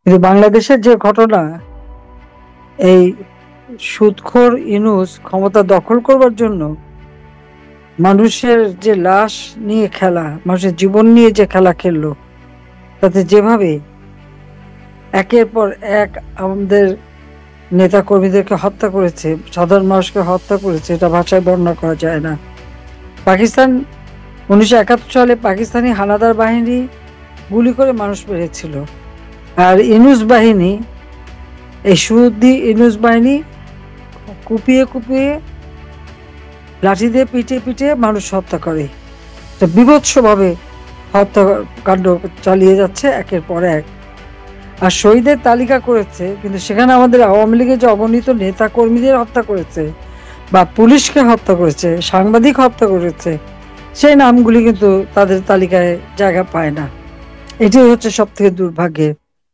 কিন্তু বাংলাদেশের যে ঘটনা, এই সুদখোর ইউনূস ক্ষমতা দখল করবার জন্য মানুষের যে লাশ নিয়ে খেলা, মানুষের জীবন নিয়ে যে খেলা খেললো, তাতে যেভাবে একের পর এক আমাদের নেতা কর্মীদেরকে হত্যা করেছে, সাধারণ মানুষকে হত্যা করেছে, এটা ভাষায় বর্ণনা করা যায় না। পাকিস্তান 1971 সালে পাকিস্তানি হানাদার বাহিনী গুলি করে মানুষ মেরেছিল, আর ইউনূস বাহিনী, এই সুদী ইউনূস বাহিনী কুপিয়ে কুপিয়ে লাঠি দিয়ে পিটিয়ে পিটিয়ে মানুষ হত্যা করে। তো বীভৎসভাবে হত্যাকাণ্ড চালিয়ে যাচ্ছে একের পর এক। আর শহীদের তালিকা করেছে, কিন্তু সেখানে আমাদের আওয়ামী লীগের যে অগণিত নেতা কর্মীদের হত্যা করেছে বা পুলিশকে হত্যা করেছে, সাংবাদিক হত্যা করেছে, সেই নামগুলি কিন্তু তাদের তালিকায় জায়গা পায় না। এটাই হচ্ছে সব থেকে দুর্ভাগ্যের।